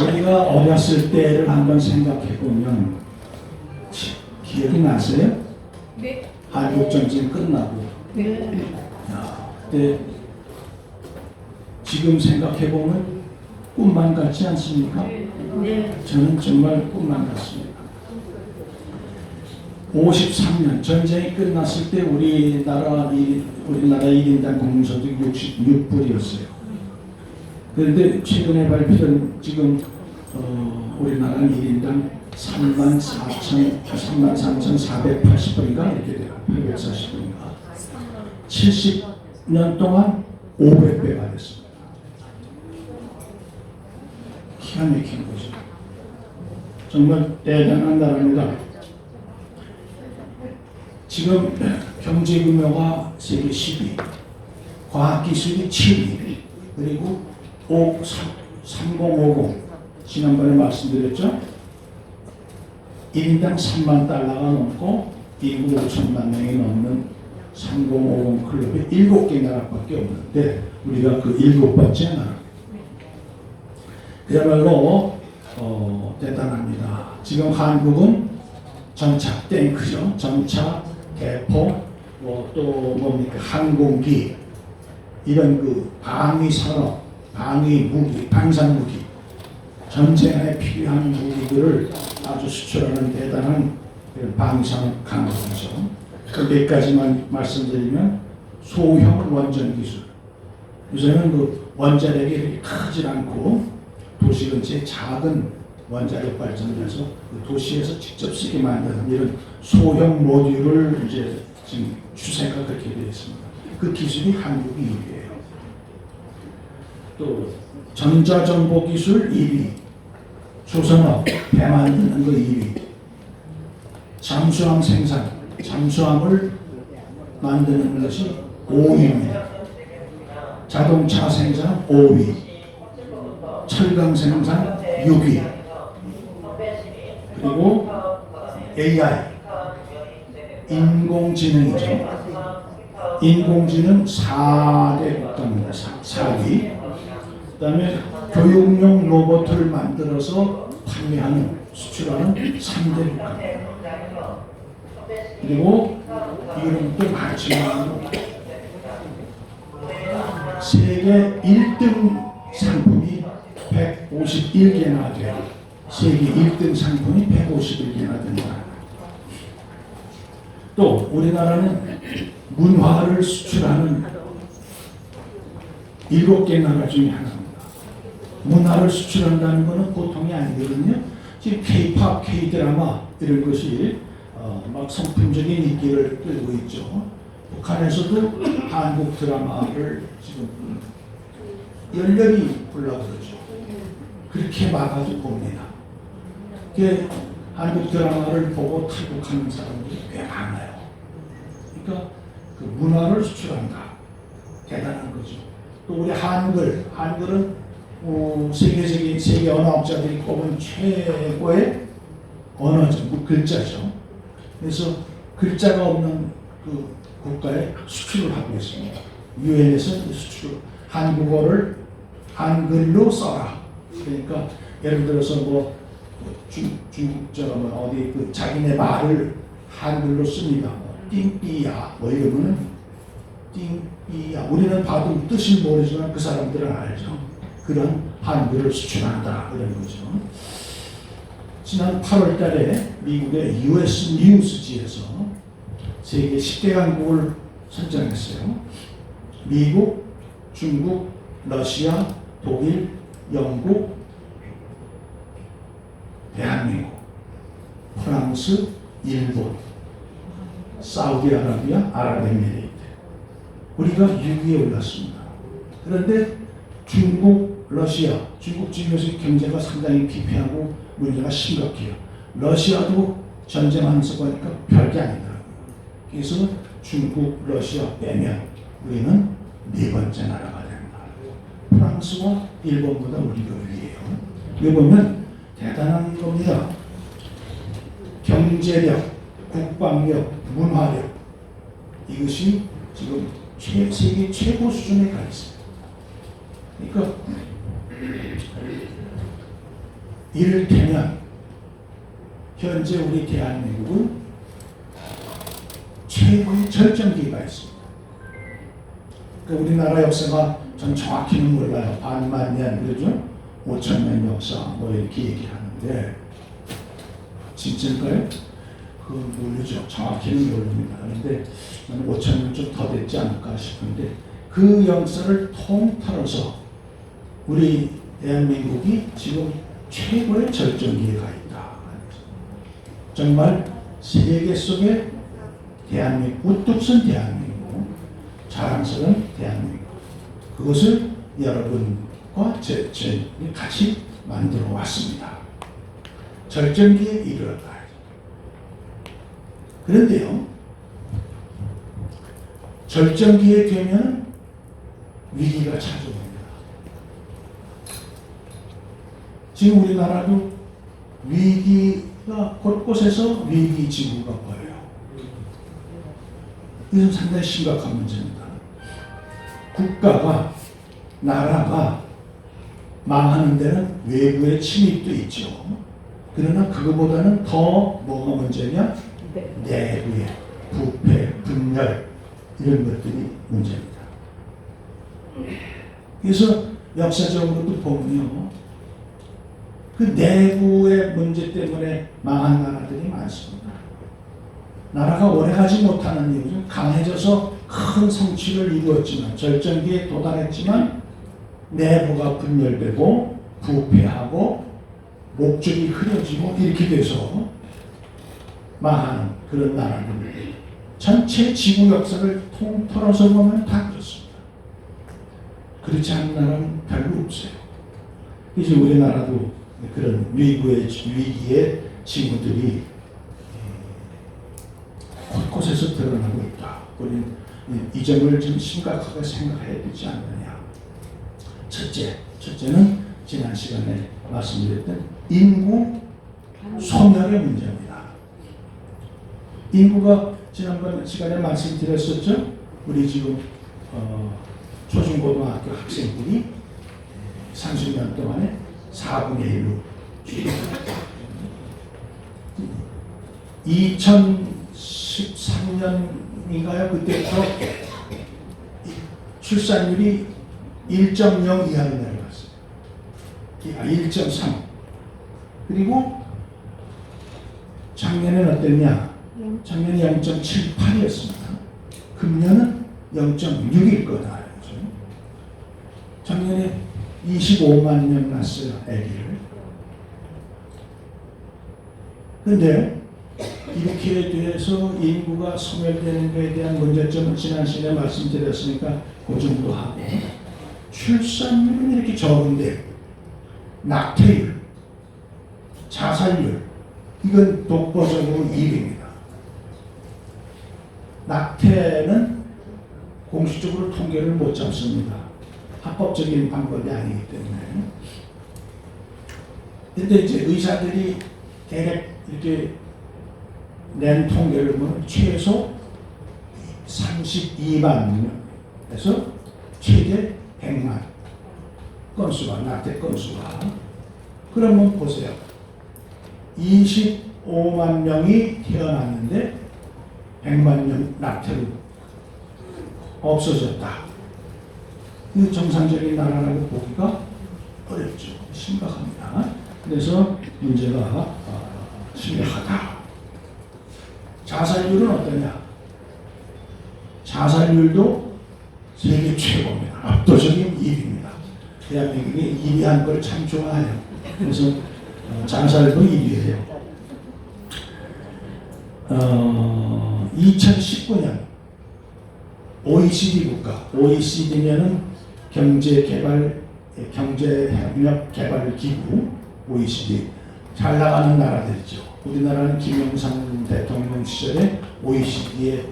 우리가 어렸을 때를 한번 생각해 보면 기억이 나세요? 네. 한국전쟁 끝나고. 네. 그때 지금 생각해 보면 꿈만 같지 않습니까? 네. 저는 정말 꿈만 같습니다. 53년 전쟁이 끝났을 때 우리나라 1인당 국민소득 66불이었어요. 그런데 최근에 발표된 지금 우리나라는 1인당 33,480불인가 이렇게 돼요. 840불인가. 70년 동안 500배가 됐습니다. 기가 막힌 거죠. 정말 대단한 나라입니다. 지금 경제 규모가 세계 10위, 과학기술이 7위, 그리고 3050 지난번에 말씀드렸죠. 1인당 3만 달러가 넘고 인구 5천만 명이 넘는 3050 클럽이 7개 나라밖에 없는데 우리가 그 7번째 나라. 그야말로 대단합니다. 지금 한국은 전차, 탱크죠. 전차, 대포, 또 뭡니까 항공기 이런 그 방위 산업, 방위 무기, 방산 무기, 전쟁에 필요한 무기들을 아주 수출하는 대단한 방위 산업 강국이죠. 몇 가지만 말씀드리면 소형 원전 기술. 요새는 그 원자력이 이렇게 크지 않고 도시 근처에 작은 원자력 발전을 해서 그 도시에서 직접 쓰게 만드는 이런 소형 모듈을 이제 지금 추세가 그렇게 되어 있습니다. 그 기술이 한국이 1위예요. 또 전자정보 기술 2위, 조선업 배 만드는 거 2위, 잠수함 생산, 잠수함을 만드는 것이 5위입니다. 자동차 생산 5위, 철강 생산 6위, 그리고 AI, 인공지능이죠. 인공지능 4대 국가입니다. 4위. 그 다음에 교육용 로봇을 만들어서 판매하는, 수출하는 3대 국가입니다. 그리고 이런 또 많지만 세계 1등 상품이 151개나 돼요. 세계 1등 상품이 151개나 된다. 또 우리나라는 문화를 수출하는 7개 나라 중에 하나입니다. 문화를 수출한다는 것은 보통이 아니거든요. 지금 K-팝, K-드라마 이런 것이 막 성품적인 인기를 끌고 있죠. 북한에서도 한국 드라마를 지금 열렬히 보려고 그러죠. 그렇게 막아도 봅니다. 한국 드라마를 보고 탈북하는 사람들이 꽤 많아요. 그러니까 그 문화를 수출한다. 대단한 거죠. 또 우리 한글은 세계적인 세계 언어학자들이 꼽은 최고의 언어죠. 글자죠. 그래서 글자가 없는 그 국가에 수출을 하고 있습니다. 유엔에서 수출, 한국어를 한글로 써라. 그러니까 예를 들어서 중국처럼 어디 그 자기네 말을 한글로 씁니다. 띵삐야 이러면은 띵삐야. 우리는 봐도 뜻을 모르지만 그 사람들은 알죠. 그런 한글을 수출한다 이런 거죠. 지난 8월달에 미국의 US 뉴스지에서 세계 10개 강국을 선정했어요. 미국, 중국, 러시아, 독일, 영국, 대한민국, 프랑스, 일본, 사우디아라비아, 아랍에미레이트. 우리가 6위에 올랐습니다. 그런데 중국, 러시아, 중국 중에서 경제가 상당히 피폐하고 문제가 심각해요. 러시아도 전쟁하면서 보니까 별게 아니더라고요. 그래서 중국, 러시아 빼면 우리는 4번째 나라가 됩니다. 프랑스와 일본보다 우리가 위에요. 여기 보면 대단한 겁니다. 경제력, 국방력, 문화력 이것이 지금 세계 최고 수준에 가 있습니다. 그러니까 이를테면 현재 우리 대한민국은 최고의 절정기가 있습니다. 그러니까 우리나라 역사가 전 정확히는 몰라요. 반만 년, 그러죠? 5천년 역사 뭐 이렇게 얘기하는데 진짜일까요? 그건 모르죠. 정확히는 모릅니다. 그런데 5천년 좀 더 됐지 않을까 싶은데 그 역사를 통틀어서 우리 대한민국이 지금 최고의 절정기에 가 있다. 정말 세계 속에 대한민국, 우뚝 선 대한민국, 자랑스러운 대한민국, 그것을 여러분과 제 같이 만들어 왔습니다. 절정기에 이르렀다. 그런데요, 절정기에 되면 위기가 찾아옵니다. 지금 우리나라도 위기가 곳곳에서 위기 징후가 보여요. 이것은 상당히 심각한 문제입니다. 국가가, 나라가 망하는 데는 외부의 침입도 있죠. 그러나 그거보다는 더 뭐가 문제냐? 내부의 부패, 분열 이런 것들이 문제입니다. 그래서 역사적으로도 보면요, 그 내부의 문제 때문에 망한 나라들이 많습니다. 나라가 오래가지 못하는 이유는 강해져서 큰 성취를 이루었지만, 절정기에 도달했지만 내부가 분열되고 부패하고 목적이 흐려지고 이렇게 돼서 망하는 그런 나라들. 전체 지구 역사를 통틀어서 보면 다 그렇습니다. 그렇지 않은 나라는 별로 없어요. 이제 우리나라도 그런 위기의 징후들이 곳곳에서 드러나고 있다. 우리는 이 점을 좀 심각하게 생각해야 되지 않느냐. 첫째는 지난 시간에 말씀드렸던 인구 소멸의 문제입니다. 인구가 지난번 시간에 말씀드렸었죠. 우리 지금 초중고등학교 학생들이 30년 동안에 4분의 1로 줄어들었다. 2013년인가요? 그때부터 출산율이 1.0 이하로 내려갔어요. 1.3. 그리고 작년에는 어땠냐? 작년에 0.78이었습니다. 금년은 0.6일 거다. 작년에 25만 명 낳았어요, 아기를. 그런데 이렇게 돼서 인구가 소멸되는 것에 대한 문제점은 지난 시간에 말씀드렸으니까 그 정도 하고, 출산율은 이렇게 적은데 낙태율, 자살률, 이건 독보적으로 1위입니다. 낙태는 공식적으로 통계를 못 잡습니다. 합법적인 방법이 아니기 때문에. 근데 이제 의사들이 대략 이렇게 낸 통계를 보면 최소 32만 명에서 최대 100만 건수가, 낙태 건수가. 그러면 보세요. 25만 명이 태어났는데 100만 명 낙태로 없어졌다. 이 정상적인 나라라고 보기가 어렵죠. 심각합니다. 그래서 문제가 심각하다. 자살률은 어떠냐? 자살률도 세계 최고입니다. 압도적인 1위입니다. 대한민국이 1위 한 걸 참 좋아해요. 그래서 자살도 1위예요. 2019년 OECD 국가, OECD면은 경제협력개발기구 OECD, 잘 나가는 나라들이죠. 우리나라는 김영삼 대통령 시절에 OECD에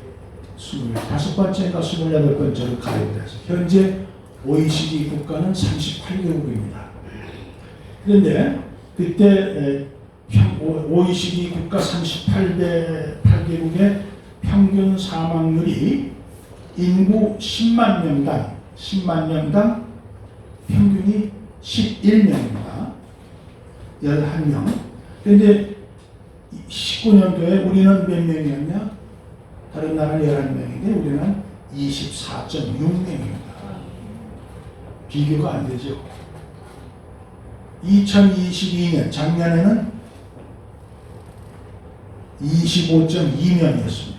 25번째인가 28번째로 가입을 해서 현재 OECD 국가는 38개국입니다. 그런데 그때 OECD 국가 38개국의 평균 사망률이 인구 10만 명당 평균이 11명입니다. 11명. 그런데 19년도에 우리는 몇 명이었냐? 다른 나라는 11명인데 우리는 24.6명입니다. 비교가 안 되죠. 2022년 작년에는 25.2명이었습니다.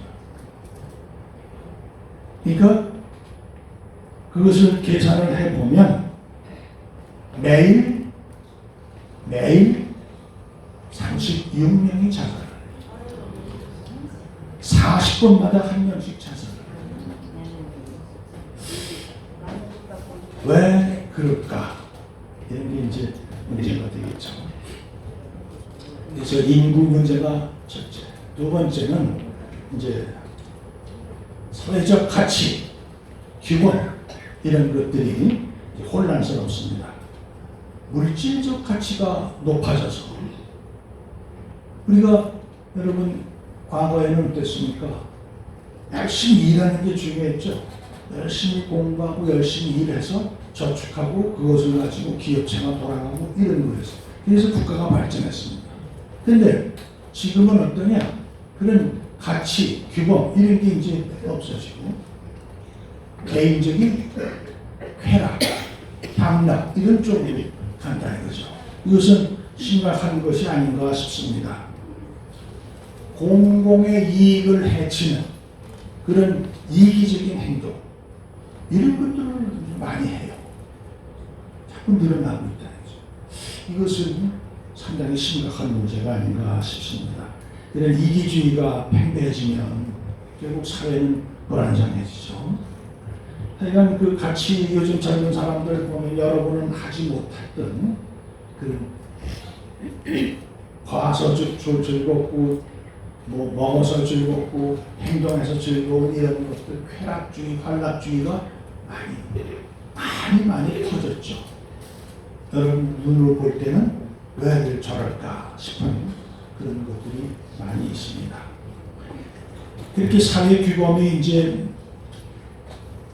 그러니까 그것을 계산을 해보면 매일 36명이 자살을 해요. 40분마다 한 명씩 자살을 해요. 왜 그럴까? 이런 게 이제 문제가 되겠죠. 그래서 인구 문제가 첫째. 두 번째는 이제 사회적 가치, 규범 이런 것들이 혼란스럽습니다. 물질적 가치가 높아져서 우리가 여러분 과거에는 어땠습니까? 열심히 일하는 게 중요했죠. 열심히 공부하고 열심히 일해서 저축하고 그것을 가지고 기업체가 돌아가고 이런 거였어요. 그래서 국가가 발전했습니다. 그런데 지금은 어떠냐? 그런 가치, 규범 이런 게 이제 없어지고 개인적인 쾌락, 향락 이런 쪽으로 간다 이거죠. 이것은 심각한 것이 아닌가 싶습니다. 공공의 이익을 해치는 그런 이기적인 행동 이런 것들을 많이 해요. 자꾸 늘어나고 있다 이거죠. 이것은 상당히 심각한 문제가 아닌가 싶습니다. 이런 이기주의가 팽배해지면 결국 사회는 불안정해지죠. 하여간 그 같이 요즘 젊은 사람들 보면 여러분은 하지 못했던 그 봐서 즐겁고 뭐 먹어서 즐겁고 행동해서 즐거운 이런 것들 쾌락주의, 환락주의가 많이 퍼졌죠. 여러분 눈으로 볼 때는 왜 저럴까 싶은 그런 것들이 많이 있습니다. 그렇게 사회 규범이 이제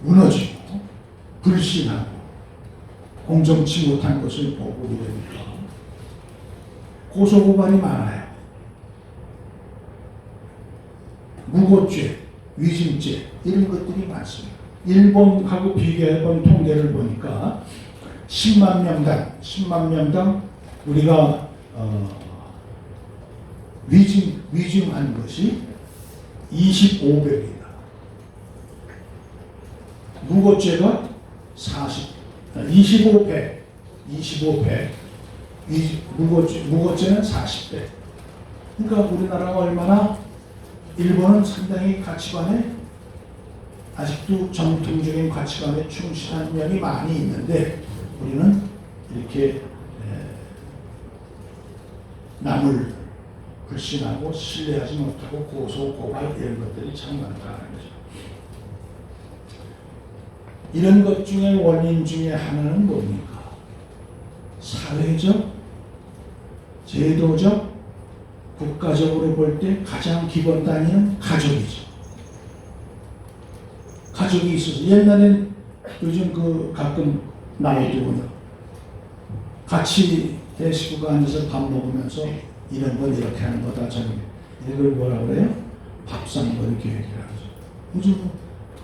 무너지고 불신하고 공정치 못한 것을 보고 이러니까 고소고발이 많아요. 무고죄, 위증죄 이런 것들이 많습니다. 일본하고 비교해본 통계를 보니까 10만 명당 우리가 위증한 것이 25배입니다. 무고죄가 25배, 무고죄는 40배. 그러니까 우리나라가 얼마나 일본은 상당히 가치관에 아직도 정통적인 가치관에 충실한 면이 많이 있는데 우리는 이렇게 남을 불신하고 신뢰하지 못하고 고소, 고발 이런 것들이 참 많다는 거죠. 이런 것 중에 원인 중에 하나는 뭡니까? 사회적, 제도적, 국가적으로 볼 때 가장 기본 단위는 가족이죠. 가족이 있어서 옛날엔 요즘 그 가끔 나이도 보면 같이 대식구가 앉아서 밥 먹으면서 이런 건 이렇게 하는 거다 저는 이걸 뭐라 그래요? 밥상머리 계획이라고 하죠. 요즘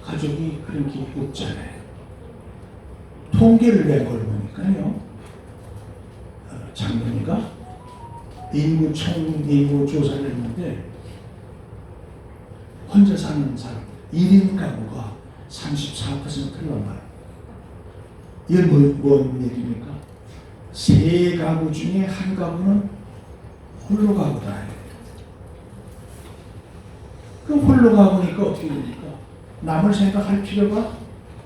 가족이 그런 게 없잖아요. 통계를 낸 걸 보니까요. 장로니가 인구 조사를 했는데 혼자 사는 사람 1인 가구가 34%를 넘어요. 이건 뭔 얘기입니까? 세 가구 중에 한 가구는 홀로 가구다. 그럼 홀로 가구니까 어떻게 됩니까? 남을 생각할 필요가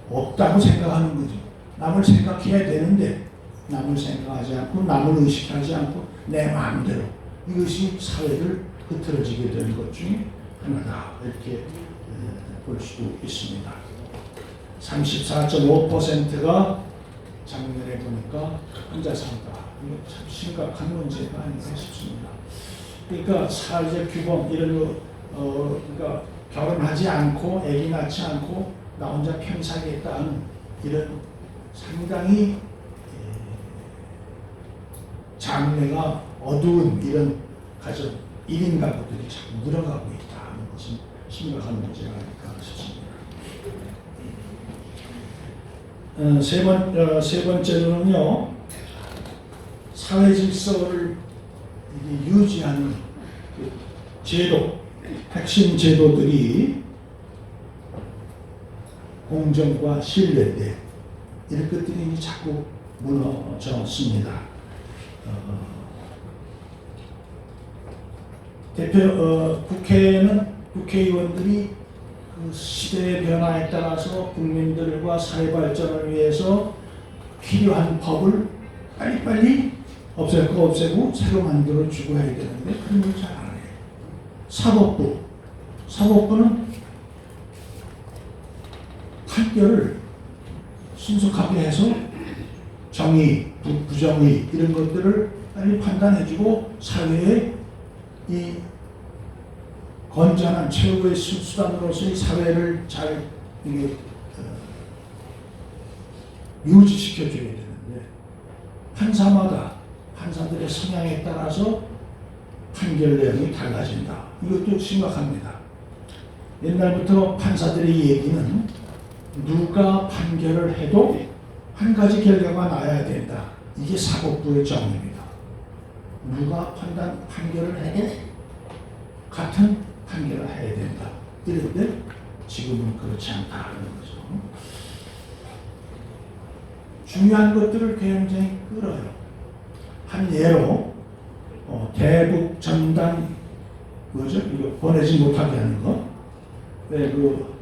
없다고 생각하는 거죠. 남을 생각해야 되는데 남을 생각하지 않고 남을 의식하지 않고 내 마음대로 이것이 사회를 흐트러지게 되는 것 중에 하나다 이렇게 볼 수도 있습니다. 34.5%가 작년에 보니까 혼자 산다. 이거 참 심각한 문제가 아닌가 싶습니다. 그러니까 사회적 규범 이런 거 그러니까 결혼하지 않고 아기 낳지 않고 나 혼자 평생하겠다는 이런 상당히 장래가 어두운 이런 가정 1인 가구들이 자꾸 늘어가고 있다 하는 것은 심각한 문제가 아닐까 싶습니다. 세 번째로는요, 사회 질서를 유지하는 그 제도, 핵심 제도들이 공정과 신뢰인데 이런 것들이 자꾸 무너졌습니다. 국회의원들이 그 시대의 변화에 따라서 국민들과 사회 발전을 위해서 필요한 법을 빨리빨리 없앨 거 없애고 새로 만들어 주고 해야 되는데 그런 걸 잘 안 해요. 사법부는 판결을 신속하게 해서 정의, 부정의 이런 것들을 빨리 판단해주고 사회에 이 건전한 최고의 수단으로서의 사회를 잘 유지시켜줘야 되는데 판사들의 성향에 따라서 판결 내용이 달라진다. 이것도 심각합니다. 옛날부터 판사들의 얘기는 누가 판결을 해도 한 가지 결과가 나야 된다. 이게 사법부의 정의입니다. 누가 판결을 해도 같은 판결을 해야 된다. 이런데 지금은 그렇지 않다는 거죠. 중요한 것들을 굉장히 끌어요. 한 예로 대북 전단 뭐죠? 이거 보내지 못하게 하는 거. 네, 그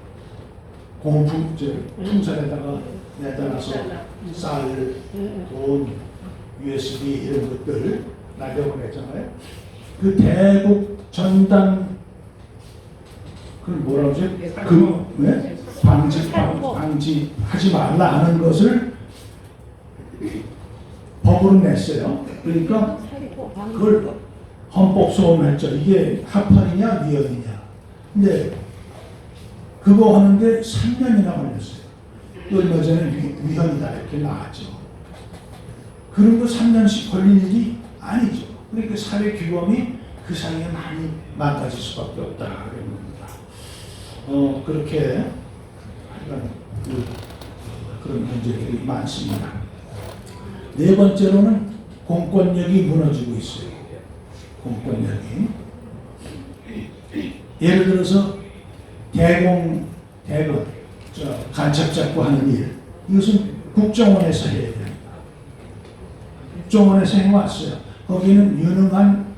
풍선에다가 내달아서 쌀, 돈, USB 이런 것들 날려보냈잖아요. 그 대북 전단 그 뭐라고 하죠? 그 방지하지 말라 하는 것을 법으로 냈어요. 그러니까 그걸 헌법 소원했죠. 이게 합헌이냐 위헌이냐. 근데 그거 하는데 3년이나 걸렸어요. 얼마 전에 위헌이다 이렇게 나왔죠. 그런 거 3년씩 걸린 일이 아니죠. 그러니까 사회 규범이 그 사이에 많이 망가질 수밖에 없다 그런 겁니다. 그렇게 그런 문제들이 많습니다. 네 번째로는 공권력이 무너지고 있어요. 공권력이 예를 들어서 대건 간첩 잡고 하는 일, 이것은 국정원에서 해야 됩니다. 국정원에서 해왔어요. 거기는 유능한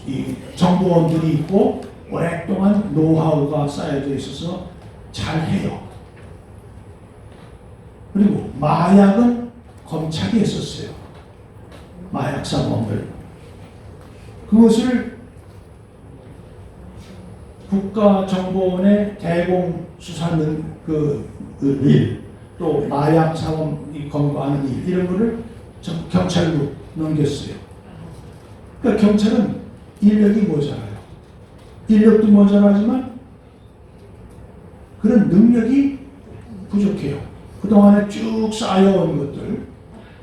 이 정보원들이 있고 오랫동안 노하우가 쌓여져 있어서 잘해요. 그리고 마약은 검찰이 했었어요. 마약 사범을. 그것을 국가정보원의 대공수사는 그 일, 또 마약 사범이 검거하는 일, 이런 거를 경찰로 넘겼어요. 그러니까 경찰은 인력이 모자라요. 인력도 모자라지만 그런 능력이 부족해요. 그동안에 쭉 쌓여온 것들,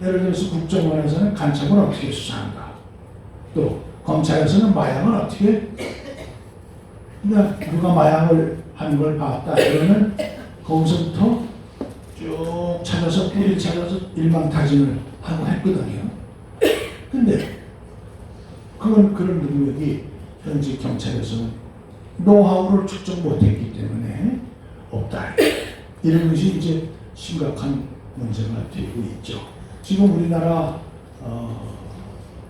예를 들어서 국정원에서는 간첩을 어떻게 수사한다. 또 검찰에서는 마약을 어떻게, 그러니까 누가 마약을 하는 걸 봤다 그러면 거기서부터 쭉 찾아서 뿌리를 찾아서 일망타진을 하고 했거든요. 근데 그런 능력이 현지 경찰에서는 노하우를 축적 못했기 때문에 없다. 이런 것이 이제 심각한 문제가 되고 있죠. 지금 우리나라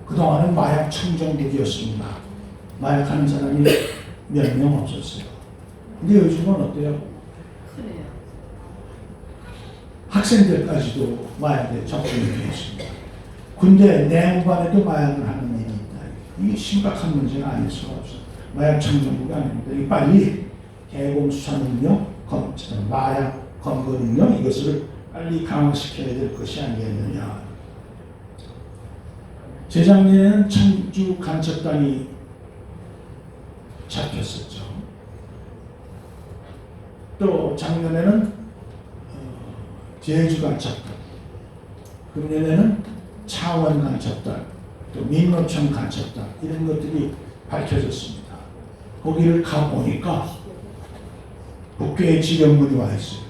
그동안은 마약 청정국이었습니다. 마약하는 사람이 몇 명 없었어요. 근데 요즘은 어때요? 그래요. 학생들까지도 마약에 접근이 되어 있습니다. 군대 내무반에도 마약을 하는 일이 있다. 이게 심각한 문제가 아닐 수가 없어요. 마약 청정국이 아닙니다. 이 빨리 대공 수사 능력, 마약 검거 능력, 이것을 빨리 강화시켜야 될 것이 아니겠느냐. 재작년에는 청주 간첩단이 잡혔었죠. 또 작년에는 제주 간첩단, 금년에는 창원 간첩단, 또 민노총 간첩단 이런 것들이 밝혀졌습니다. 거기를 가보니까 국회에 지령문이 와 있어요.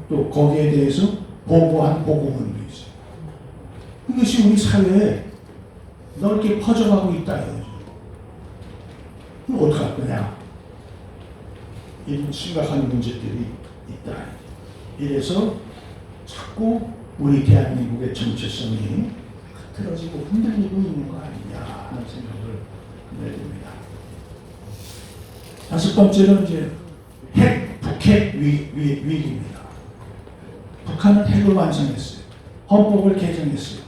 또 거기에 대해서 보고한 보고문도 있어요. 이것이 우리 사회에 넓게 퍼져가고 있다 이거죠. 그럼 어떡할 거냐? 이런 심각한 문제들이 있다. 이래서 자꾸 우리 대한민국의 정체성이 흐트러지고 흔들리고 있는 거 아니냐 하는 생각을 해야 됩니다. 다섯 번째는 이제 북핵 위기입니다. 북한은 핵을 완성했어요. 헌법을 개정했어요.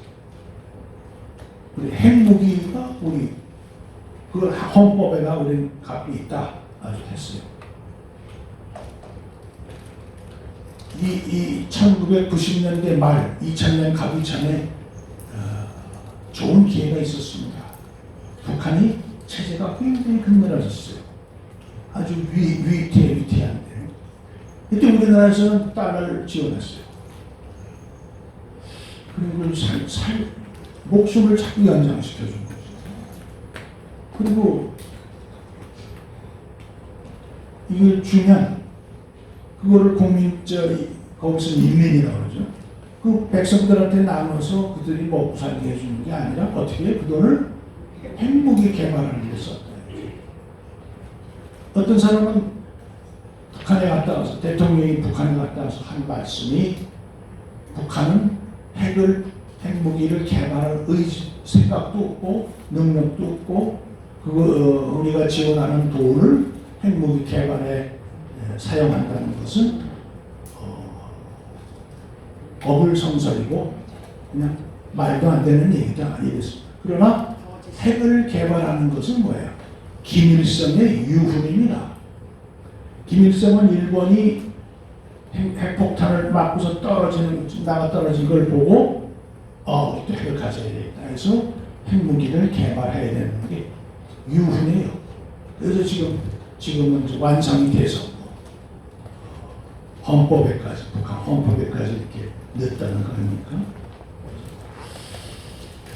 우리 핵무기가 우리 그 헌법에가 우리 값이 있다 아주 했어요. 이 1990년대 말 2000년 가기 전에 좋은 기회가 있었습니다. 북한이 체제가 굉장히 근늘어졌어요. 아주 위태한데 그때 우리나라에서는 땅을 지원했어요. 그리고 목숨을 자꾸 연장시켜준 거죠. 그리고 이걸 주면 그거를 거기서 인민이라고 그러죠. 그 백성들한테 나눠서 그들이 먹고 살게 해주는 게 아니라 어떻게 그 돈을 핵무기 개발하는 데 썼다. 어떤 사람은 북한에 갔다 와서 대통령이 북한에 갔다 와서 한 말씀이 북한은 핵무기를 개발할 생각도 없고 능력도 없고 그거 우리가 지원하는 돈을 핵무기 개발에 사용한다는 것은 어불성설이고 그냥 말도 안 되는 얘기다 이랬습니다. 그러나 핵을 개발하는 것은 뭐예요? 김일성의 유훈입니다. 김일성은 일본이 핵폭탄을 맞고서 나가 떨어진 걸 보고 또 핵을 가져야 되겠다 해서 핵무기를 개발해야 되는 게 유훈이에요. 그래서 지금은 완성이 돼서 헌법에까지 북한 헌법에까지 이렇게 넣었다는 거 아닙니까?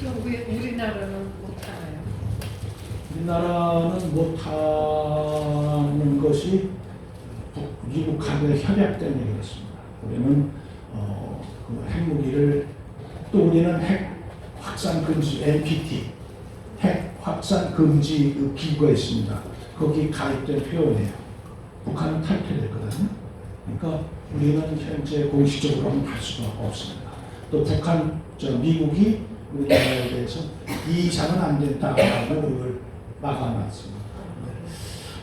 그럼 왜 우리나라는 못하나요? 우리나라는 못하는 것이 미국하고의 협약 때문에 그렇습니다. 우리는 그 핵무기를 또 우리는 핵 확산 금지 NPT 핵 확산 금지 그 기구가 있습니다. 거기 가입된 회원이에요. 북한은 탈퇴됐거든요. 그러니까 우리는 현재 공식적으로는 할 수가 없습니다. 또 미국이 우리나라에 대해서 이 이상은 안 된다고 이걸 막아놨습니다.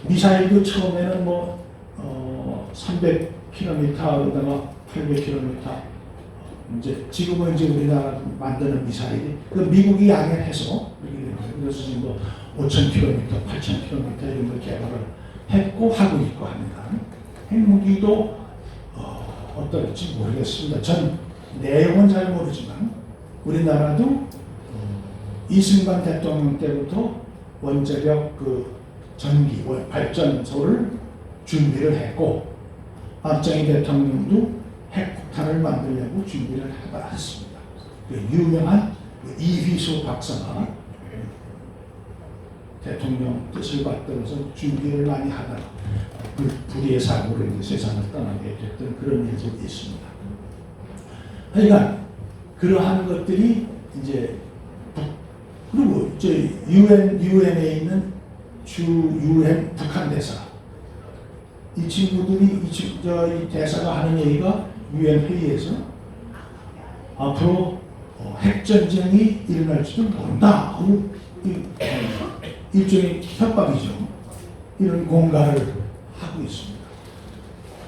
미사일도 처음에는 300km 그러다가 800km 이제 지금은 이제 우리나라 만드는 미사일이 그 미국이 양해해서 그래서 지금 5,000km, 8,000km 이런 걸 개발을 했고 하고 있고 합니다. 핵무기도 어떨지 모르겠습니다. 전 내용은 잘 모르지만 우리나라도 이승만 대통령 때부터 원자력 그 전기 발전소를 준비를 했고 박정희 대통령도 핵폭탄을 만들려고 준비를 했습니다. 그 유명한 이휘수 박사가 대통령 뜻을 받들어서 준비를 많이 하다가 불의의 사고로 세상을 떠나게 됐던 그런 일도 있습니다. 그러니까 그러한 것들이 이제 그리고 이제 유엔에 있는 주 유엔 북한 대사 이 친구들이 이 대사가 하는 얘기가 유엔 회의에서 앞으로 핵전쟁이 일어날지도 모른다 하고 일종의 협박이죠. 이런 공갈을 하고 있습니다.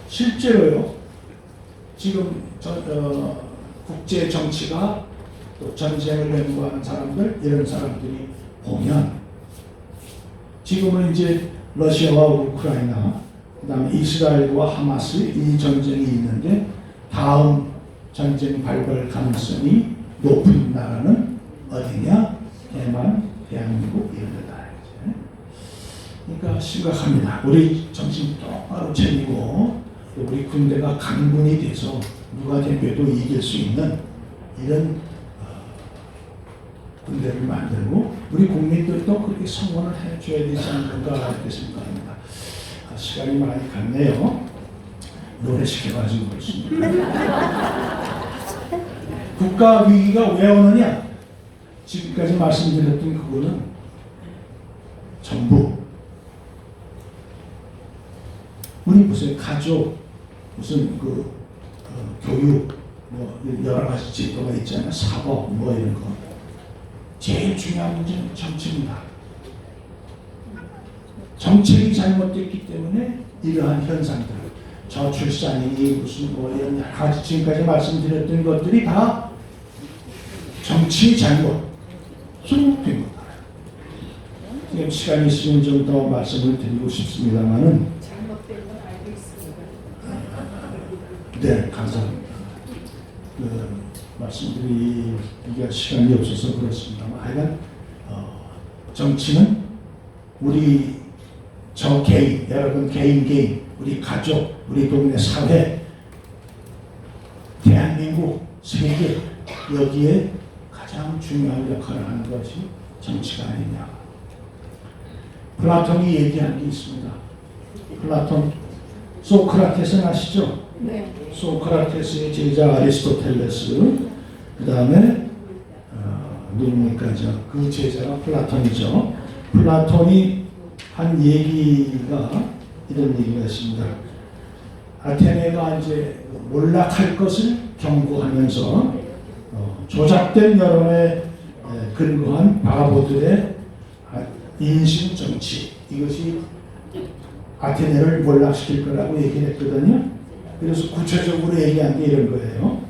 실제로요. 지금 국제 정치가 또 전쟁을 연구하는 사람들 이런 사람들이 보면 지금은 이제 러시아와 우크라이나 그다음에 이스라엘과 하마스 이 전쟁이 있는데 다음 전쟁 발발 가능성이 높은 나라는 어디냐? 대만, 대한민국 이런 데다. 그러니까 심각합니다. 우리 정신 똑바로 차리고 우리 군대가 강군이 돼서 누가 대표도 이길 수 있는 이런 군대를 만들고 우리 국민들도 그렇게 성원을 해줘야 되지 않는가 이렇게 생각합니다. 시간이 많이 갔네요. 노래 시켜가지고 그렇습니다. 국가 위기가 왜 오느냐? 지금까지 말씀드렸던 그거는 전부 우리 무슨 가족, 무슨 교육, 뭐 여러 가지 제도가 있잖아요. 사법 뭐 이런 거. 제일 중요한 문제는 정책입니다. 정책이 잘못됐기 때문에 이러한 현상들, 저출산이 무슨 뭐 이런 여러 가지 지금까지 말씀드렸던 것들이 다 정치 잘못 수록된 겁니다. 지금 시간이 있으면 좀 더 말씀을 드리고 싶습니다만은 잘못된 건 알고 있습니다. 네, 감사합니다. 말씀드리기가 시간이 없어서 그렇습니다만 하여간 정치는 우리 저 개인, 여러분 개인, 우리 가족, 우리 동네 사회, 대한민국, 세계 여기에 가장 중요한 역할을 하는 것이 정치가 아니냐. 플라톤이 얘기한 게 있습니다. 플라톤, 소크라테스 아시죠? 네. 소크라테스의 제자 아리스토텔레스, 그 다음에 누굽니까? 그 제자가 플라톤이죠. 플라톤이 한 얘기가 이런 얘기가 있습니다. 아테네가 이제 몰락할 것을 경고하면서 조작된 여론에 근거한 바보들의 인신 정치, 이것이 아테네를 몰락시킬 거라고 얘기를 했거든요. 그래서 구체적으로 얘기한 게 이런 거예요.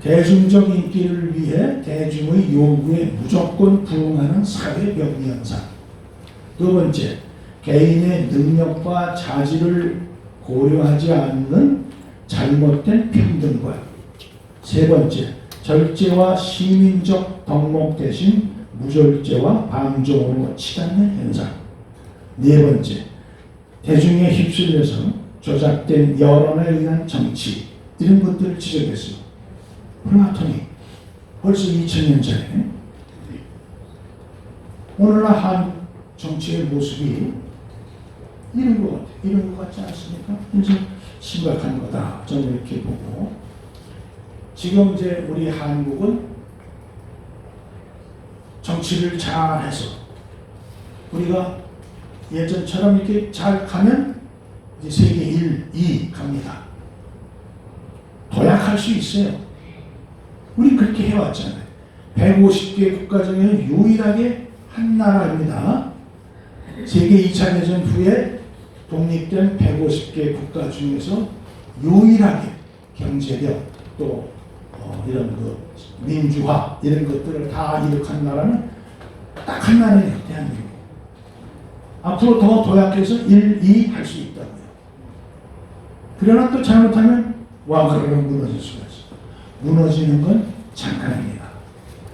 대중적 인기를 위해 대중의 요구에 무조건 부응하는 사회 병리 현상. 두 번째, 개인의 능력과 자질을 고려하지 않는 잘못된 평등관. 세 번째, 절제와 시민적 덕목 대신 무절제와 방종으로 치닫는 현상. 네 번째, 대중에 휩쓸려서 조작된 여론에 의한 정치, 이런 것들을 지적했어요. 플라톤이 벌써 2000년 전에. 오늘날 한 정치의 모습이 이런 것 같지 않습니까? 굉장히 심각한 거다. 저는 이렇게 보고, 지금 이제 우리 한국은 정치를 잘해서 우리가 예전처럼 이렇게 잘 가면 이제 세계 1, 2 갑니다. 도약할 수 있어요. 우리 그렇게 해왔잖아요. 150개 국가 중에는 유일하게 한 나라입니다. 세계 2차 대전 후에 독립된 150개 국가 중에서 유일하게 경제력 또 이런 민주화 이런 것들을 다 이룩한 나라는 딱 한 나라예요. 대한민국. 앞으로 더 도약해서 1, 2 할 수 있다고요. 그러나 또 잘못하면 와그르르 무너질 수가 있어요. 무너지는 건 잠깐입니다.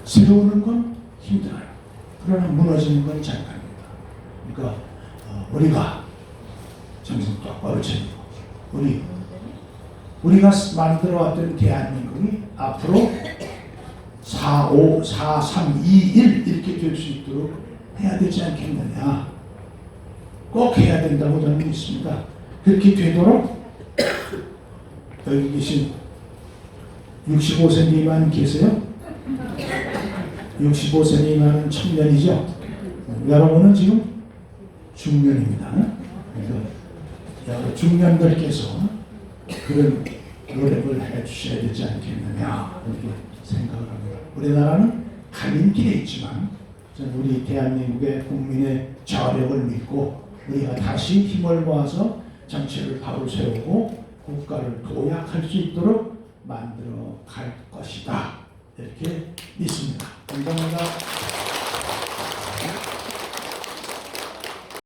세우는 건 힘들어요. 그러나 무너지는 건 잠깐입니다. 그러니까 우리가 정신 똑바로 차리고 우리가 만들어왔던 대한민국이 앞으로 4, 5, 4, 3, 2, 1 이렇게 될 수 있도록 해야 되지 않겠느냐. 꼭 해야 된다고 저는 믿습니다. 그렇게 되도록 여기 계신 65세 미만 계세요? 65세 미만은 청년이죠? 여러분은 지금 중년입니다. 그러니까 중년들께서 그런 노력을 해주셔야 되지 않겠느냐 이렇게 생각을 합니다. 우리나라는 가는 길에 있지만 저는 우리 대한민국의 국민의 저력을 믿고 우리가 다시 힘을 모아서 정책을 바로 세우고 국가를 도약할 수 있도록 만들어 갈 것이다. 이렇게 믿습니다. 감사합니다.